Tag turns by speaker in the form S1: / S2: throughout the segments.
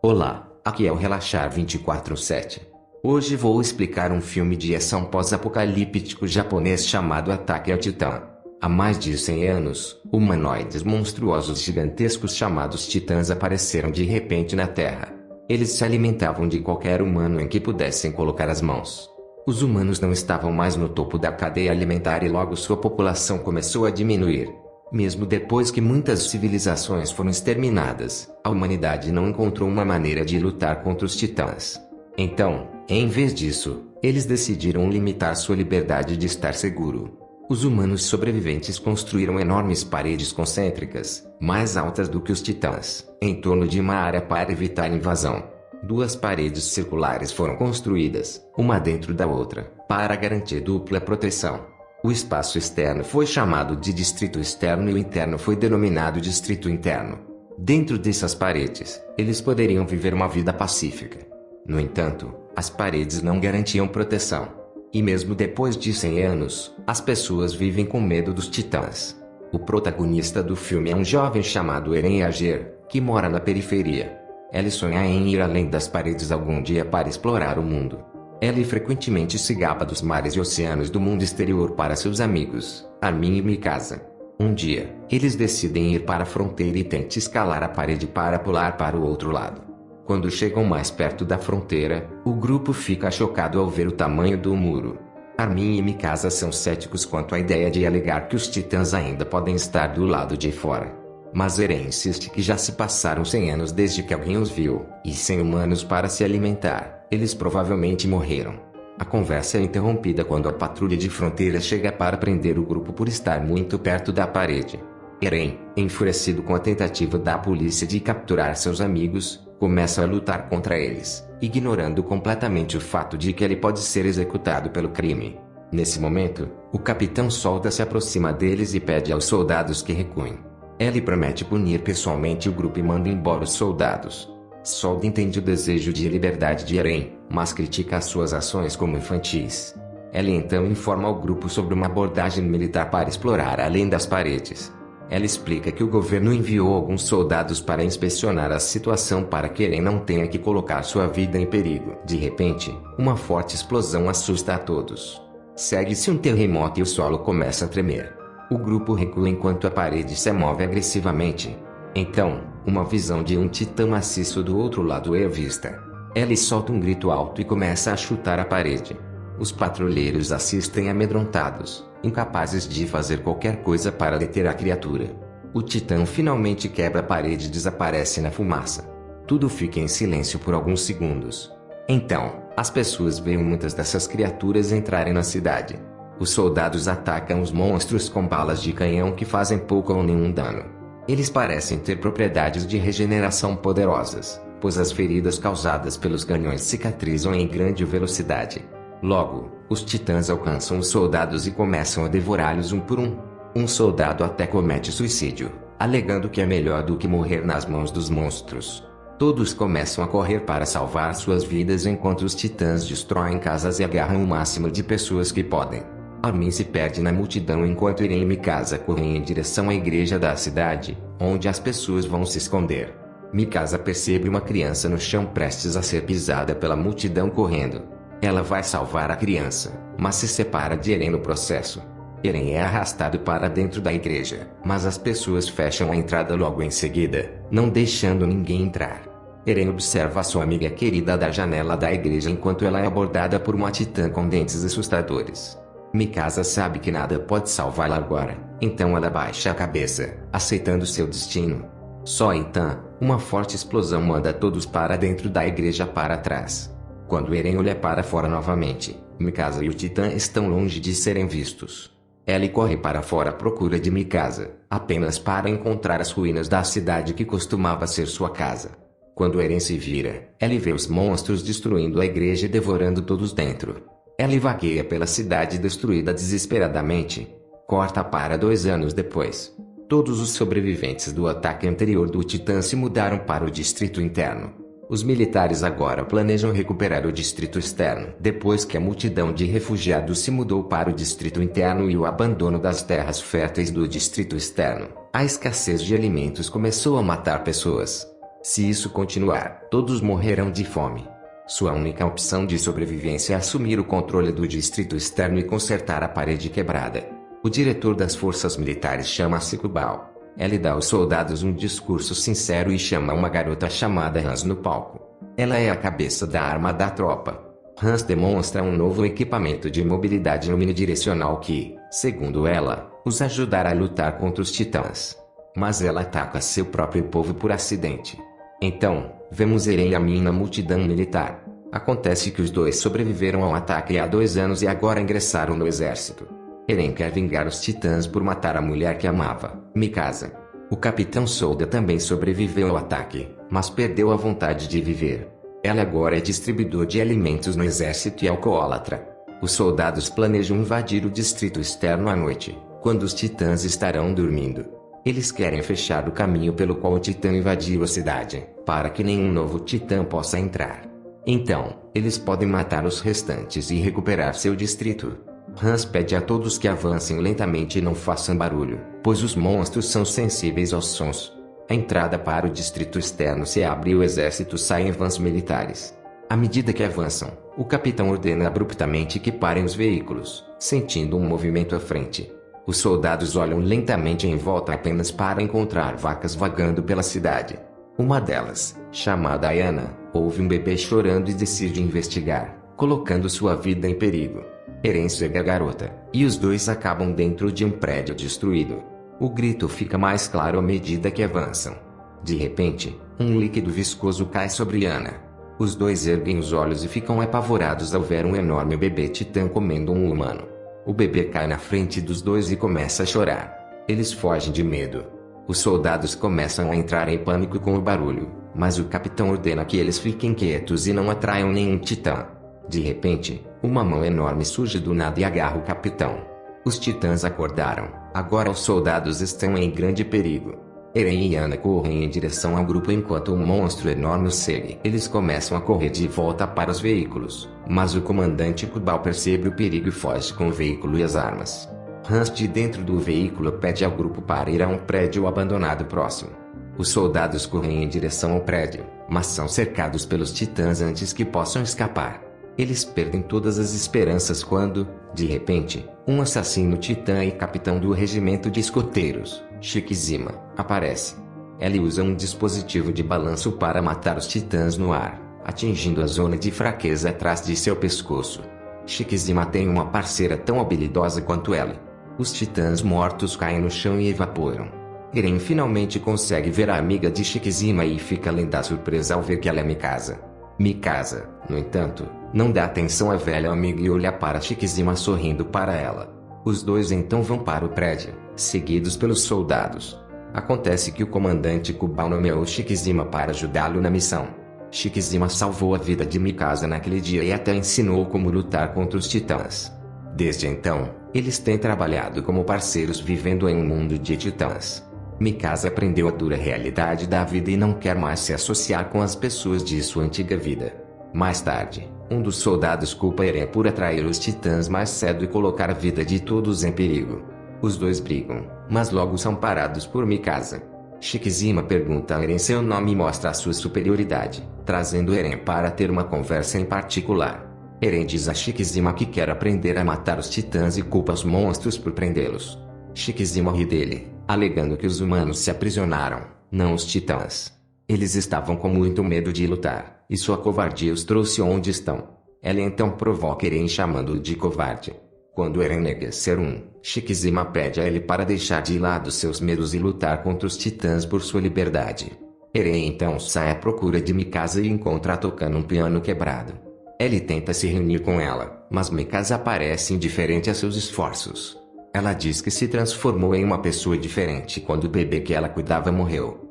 S1: Olá, aqui é o Relaxar 24/7. Hoje vou explicar um filme de ação pós-apocalíptico japonês chamado Ataque ao Titã. Há mais de 100 anos, humanoides monstruosos gigantescos chamados Titãs apareceram de repente na Terra. Eles se alimentavam de qualquer humano em que pudessem colocar as mãos. Os humanos não estavam mais no topo da cadeia alimentar e logo sua população começou a diminuir. Mesmo depois que muitas civilizações foram exterminadas, a humanidade não encontrou uma maneira de lutar contra os titãs. Então, em vez disso, eles decidiram limitar sua liberdade de estar seguro. Os humanos sobreviventes construíram enormes paredes concêntricas, mais altas do que os titãs, em torno de uma área para evitar invasão. Duas paredes circulares foram construídas, uma dentro da outra, para garantir dupla proteção. O espaço externo foi chamado de distrito externo e o interno foi denominado distrito interno. Dentro dessas paredes, eles poderiam viver uma vida pacífica. No entanto, as paredes não garantiam proteção. E mesmo depois de 100 anos, as pessoas vivem com medo dos titãs. O protagonista do filme é um jovem chamado Eren Yeager, que mora na periferia. Ele sonha em ir além das paredes algum dia para explorar o mundo. Ele frequentemente se gaba dos mares e oceanos do mundo exterior para seus amigos, Armin e Mikasa. Um dia, eles decidem ir para a fronteira e tentam escalar a parede para pular para o outro lado. Quando chegam mais perto da fronteira, o grupo fica chocado ao ver o tamanho do muro. Armin e Mikasa são céticos quanto à ideia de alegar que os titãs ainda podem estar do lado de fora. Mas Eren insiste que já se passaram 100 anos desde que alguém os viu, e sem humanos para se alimentar. Eles provavelmente morreram. A conversa é interrompida quando a patrulha de fronteira chega para prender o grupo por estar muito perto da parede. Eren, enfurecido com a tentativa da polícia de capturar seus amigos, começa a lutar contra eles, ignorando completamente o fato de que ele pode ser executado pelo crime. Nesse momento, o Capitão Solda se aproxima deles e pede aos soldados que recuem. Ele promete punir pessoalmente o grupo e manda embora os soldados. Solda entende o desejo de liberdade de Eren, mas critica as suas ações como infantis. Ela então informa ao grupo sobre uma abordagem militar para explorar além das paredes. Ela explica que o governo enviou alguns soldados para inspecionar a situação para que Eren não tenha que colocar sua vida em perigo. De repente, uma forte explosão assusta a todos. Segue-se um terremoto e o solo começa a tremer. O grupo recua enquanto a parede se move agressivamente. Então, uma visão de um titã maciço do outro lado é vista. Ele solta um grito alto e começa a chutar a parede. Os patrulheiros assistem amedrontados, incapazes de fazer qualquer coisa para deter a criatura. O titã finalmente quebra a parede e desaparece na fumaça. Tudo fica em silêncio por alguns segundos. Então, as pessoas veem muitas dessas criaturas entrarem na cidade. Os soldados atacam os monstros com balas de canhão que fazem pouco ou nenhum dano. Eles parecem ter propriedades de regeneração poderosas, pois as feridas causadas pelos canhões cicatrizam em grande velocidade. Logo, os titãs alcançam os soldados e começam a devorá-los um por um. Um soldado até comete suicídio, alegando que é melhor do que morrer nas mãos dos monstros. Todos começam a correr para salvar suas vidas enquanto os titãs destroem casas e agarram o máximo de pessoas que podem. Armin se perde na multidão enquanto Eren e Mikasa correm em direção à igreja da cidade, onde as pessoas vão se esconder. Mikasa percebe uma criança no chão prestes a ser pisada pela multidão correndo. Ela vai salvar a criança, mas se separa de Eren no processo. Eren é arrastado para dentro da igreja, mas as pessoas fecham a entrada logo em seguida, não deixando ninguém entrar. Eren observa a sua amiga querida da janela da igreja enquanto ela é abordada por uma titã com dentes assustadores. Mikasa sabe que nada pode salvá-la agora, então ela baixa a cabeça, aceitando seu destino. Só então, uma forte explosão manda todos para dentro da igreja para trás. Quando Eren olha para fora novamente, Mikasa e o titã estão longe de serem vistos. Ele corre para fora à procura de Mikasa, apenas para encontrar as ruínas da cidade que costumava ser sua casa. Quando Eren se vira, ele vê os monstros destruindo a igreja e devorando todos dentro. Ele vagueia pela cidade destruída desesperadamente. Corta para 2 anos depois. Todos os sobreviventes do ataque anterior do Titã se mudaram para o distrito interno. Os militares agora planejam recuperar o distrito externo depois que a multidão de refugiados se mudou para o distrito interno e o abandono das terras férteis do distrito externo. A escassez de alimentos começou a matar pessoas. Se isso continuar, todos morrerão de fome. Sua única opção de sobrevivência é assumir o controle do distrito externo e consertar a parede quebrada. O diretor das forças militares chama-se Kubal. Ele dá aos soldados um discurso sincero e chama uma garota chamada Hans no palco. Ela é a cabeça da arma da tropa. Hans demonstra um novo equipamento de mobilidade unidirecional que, segundo ela, os ajudará a lutar contra os titãs. Mas ela ataca seu próprio povo por acidente. Então, vemos Eren e Armin na multidão militar. Acontece que os dois sobreviveram ao ataque há 2 anos e agora ingressaram no exército. Eren quer vingar os titãs por matar a mulher que amava, Mikasa. O Capitão Soda também sobreviveu ao ataque, mas perdeu a vontade de viver. Ela agora é distribuidor de alimentos no exército e alcoólatra. Os soldados planejam invadir o distrito externo à noite, quando os titãs estarão dormindo. Eles querem fechar o caminho pelo qual o titã invadiu a cidade, para que nenhum novo titã possa entrar. Então, eles podem matar os restantes e recuperar seu distrito. Hans pede a todos que avancem lentamente e não façam barulho, pois os monstros são sensíveis aos sons. A entrada para o distrito externo se abre e o exército sai em vans militares. À medida que avançam, o capitão ordena abruptamente que parem os veículos, sentindo um movimento à frente. Os soldados olham lentamente em volta apenas para encontrar vacas vagando pela cidade. Uma delas, chamada Ayana, ouve um bebê chorando e decide investigar, colocando sua vida em perigo. Eren segue a garota, e os dois acabam dentro de um prédio destruído. O grito fica mais claro à medida que avançam. De repente, um líquido viscoso cai sobre Ana. Os dois erguem os olhos e ficam apavorados ao ver um enorme bebê titã comendo um humano. O bebê cai na frente dos dois e começa a chorar. Eles fogem de medo. Os soldados começam a entrar em pânico com o barulho, mas o capitão ordena que eles fiquem quietos e não atraiam nenhum titã. De repente, uma mão enorme surge do nada e agarra o capitão. Os titãs acordaram. Agora os soldados estão em grande perigo. Eren e Ana correm em direção ao grupo enquanto um monstro enorme os segue. Eles começam a correr de volta para os veículos, mas o comandante Kubal percebe o perigo e foge com o veículo e as armas. Hans de dentro do veículo pede ao grupo para ir a um prédio abandonado próximo. Os soldados correm em direção ao prédio, mas são cercados pelos titãs antes que possam escapar. Eles perdem todas as esperanças quando, de repente, um assassino titã e capitão do regimento de escoteiros, Shikizima, aparece. Ele usa um dispositivo de balanço para matar os titãs no ar, atingindo a zona de fraqueza atrás de seu pescoço. Shikizima tem uma parceira tão habilidosa quanto ela. Os titãs mortos caem no chão e evaporam. Eren finalmente consegue ver a amiga de Shikizima e fica além da surpresa ao ver que ela é Mikasa. Mikasa, no entanto, não dá atenção à velha amiga e olha para Shikizima sorrindo para ela. Os dois então vão para o prédio, seguidos pelos soldados. Acontece que o comandante Kubal nomeou Shikizima para ajudá-lo na missão. Shikizima salvou a vida de Mikasa naquele dia e até ensinou como lutar contra os titãs. Desde então, eles têm trabalhado como parceiros vivendo em um mundo de titãs. Mikasa aprendeu a dura realidade da vida e não quer mais se associar com as pessoas de sua antiga vida. Mais tarde, um dos soldados culpa Eren por atrair os titãs mais cedo e colocar a vida de todos em perigo. Os dois brigam, mas logo são parados por Mikasa. Shikizima pergunta a Eren seu nome e mostra a sua superioridade, trazendo Eren para ter uma conversa em particular. Eren diz a Shikizima que quer aprender a matar os titãs e culpa os monstros por prendê-los. Shikizima ri dele, alegando que os humanos se aprisionaram, não os titãs. Eles estavam com muito medo de lutar, e sua covardia os trouxe onde estão. Ela então provoca Eren chamando-o de covarde. Quando Eren nega ser Shikizima pede a ele para deixar de lado seus medos e lutar contra os titãs por sua liberdade. Eren então sai à procura de Mikasa e encontra tocando um piano quebrado. Ele tenta se reunir com ela, mas Mikasa parece indiferente a seus esforços. Ela diz que se transformou em uma pessoa diferente quando o bebê que ela cuidava morreu.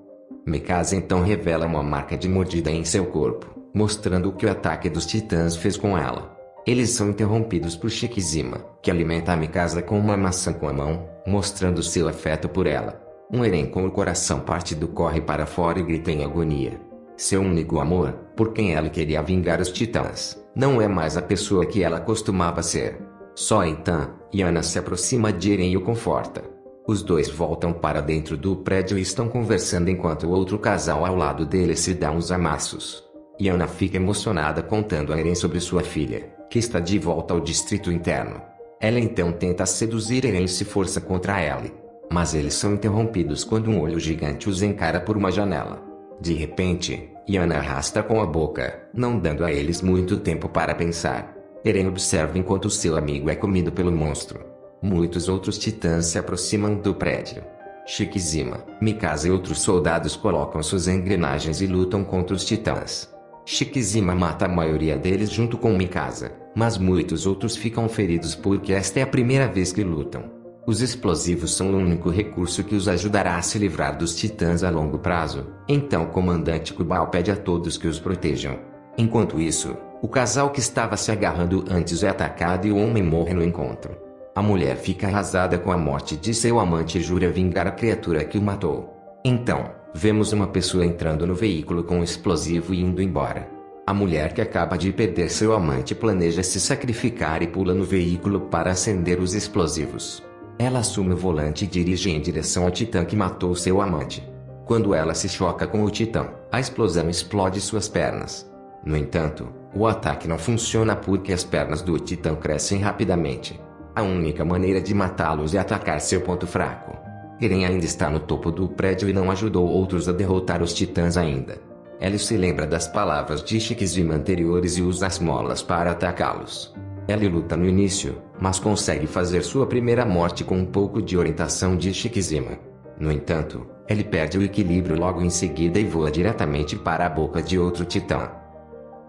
S1: Mikasa então revela uma marca de mordida em seu corpo, mostrando o que o ataque dos titãs fez com ela. Eles são interrompidos por Shikizima, que alimenta a Mikasa com uma maçã com a mão, mostrando seu afeto por ela. Eren com o coração partido corre para fora e grita em agonia. Seu único amor, por quem ela queria vingar os titãs, não é mais a pessoa que ela costumava ser. Só então, Yana se aproxima de Eren e o conforta. Os dois voltam para dentro do prédio e estão conversando enquanto o outro casal ao lado deles se dá uns amassos. Yana fica emocionada contando a Eren sobre sua filha, que está de volta ao distrito interno. Ela então tenta seduzir Eren e se força contra Ellie. Mas eles são interrompidos quando um olho gigante os encara por uma janela. De repente, Yana arrasta com a boca, não dando a eles muito tempo para pensar. Eren observa enquanto seu amigo é comido pelo monstro. Muitos outros titãs se aproximam do prédio. Shikizima, Mikasa e outros soldados colocam suas engrenagens e lutam contra os titãs. Shikizima mata a maioria deles junto com Mikasa, mas muitos outros ficam feridos porque esta é a primeira vez que lutam. Os explosivos são o único recurso que os ajudará a se livrar dos titãs a longo prazo, então o comandante Kubal pede a todos que os protejam. Enquanto isso, o casal que estava se agarrando antes é atacado e o homem morre no encontro. A mulher fica arrasada com a morte de seu amante e jura vingar a criatura que o matou. Então, vemos uma pessoa entrando no veículo com um explosivo e indo embora. A mulher que acaba de perder seu amante planeja se sacrificar e pula no veículo para acender os explosivos. Ela assume o volante e dirige em direção ao titã que matou seu amante. Quando ela se choca com o titã, a explosão explode suas pernas. No entanto, o ataque não funciona porque as pernas do titã crescem rapidamente. A única maneira de matá-los é atacar seu ponto fraco. Eren ainda está no topo do prédio e não ajudou outros a derrotar os titãs ainda. Ellie se lembra das palavras de Shikizima anteriores e usa as molas para atacá-los. Ellie luta no início, mas consegue fazer sua primeira morte com um pouco de orientação de Shikizima. No entanto, Ellie perde o equilíbrio logo em seguida e voa diretamente para a boca de outro titã.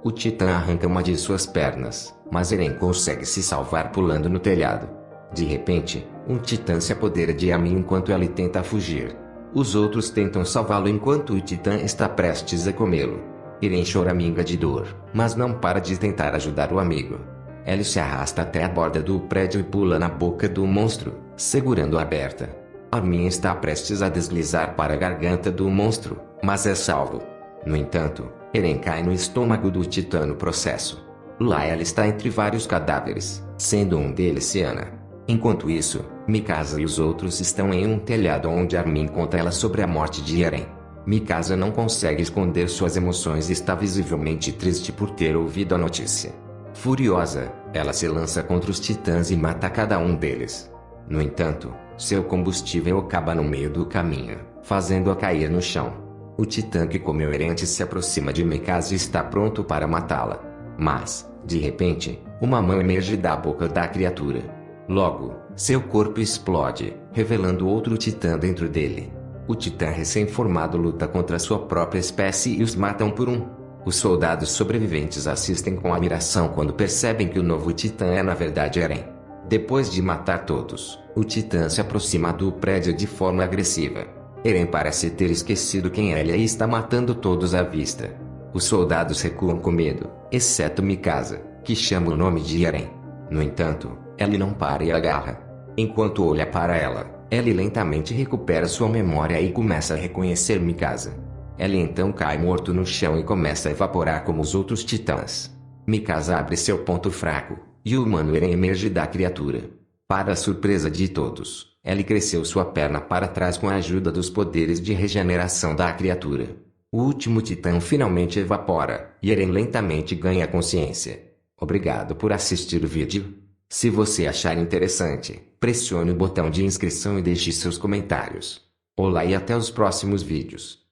S1: O titã arranca uma de suas pernas, mas Eren consegue se salvar pulando no telhado. De repente, um titã se apodera de Armin enquanto ele tenta fugir. Os outros tentam salvá-lo enquanto o titã está prestes a comê-lo. Eren choraminga de dor, mas não para de tentar ajudar o amigo. Ele se arrasta até a borda do prédio e pula na boca do monstro, segurando-a aberta. Armin está prestes a deslizar para a garganta do monstro, mas é salvo. No entanto, Eren cai no estômago do titã no processo. Lá ela está entre vários cadáveres, sendo um deles Yana. Enquanto isso, Mikasa e os outros estão em um telhado onde Armin conta ela sobre a morte de Eren. Mikasa não consegue esconder suas emoções e está visivelmente triste por ter ouvido a notícia. Furiosa, ela se lança contra os titãs e mata cada um deles. No entanto, seu combustível acaba no meio do caminho, fazendo-a cair no chão. O titã que comeu Eren se aproxima de Mikasa e está pronto para matá-la. Mas, de repente, uma mão emerge da boca da criatura. Logo, seu corpo explode, revelando outro titã dentro dele. O titã recém-formado luta contra sua própria espécie e os matam por um. Os soldados sobreviventes assistem com admiração quando percebem que o novo titã é na verdade Eren. Depois de matar todos, o titã se aproxima do prédio de forma agressiva. Eren parece ter esquecido quem ele é e está matando todos à vista. Os soldados recuam com medo, exceto Mikasa, que chama o nome de Eren. No entanto, Ellie não para e agarra. Enquanto olha para ela, Ellie lentamente recupera sua memória e começa a reconhecer Mikasa. Ellie então cai morto no chão e começa a evaporar como os outros titãs. Mikasa abre seu ponto fraco, e o humano Eren emerge da criatura. Para a surpresa de todos, Ellie cresceu sua perna para trás com a ajuda dos poderes de regeneração da criatura. O último titã finalmente evapora, e Eren lentamente ganha consciência. Obrigado por assistir o vídeo. Se você achar interessante, pressione o botão de inscrição e deixe seus comentários. Olá e até os próximos vídeos.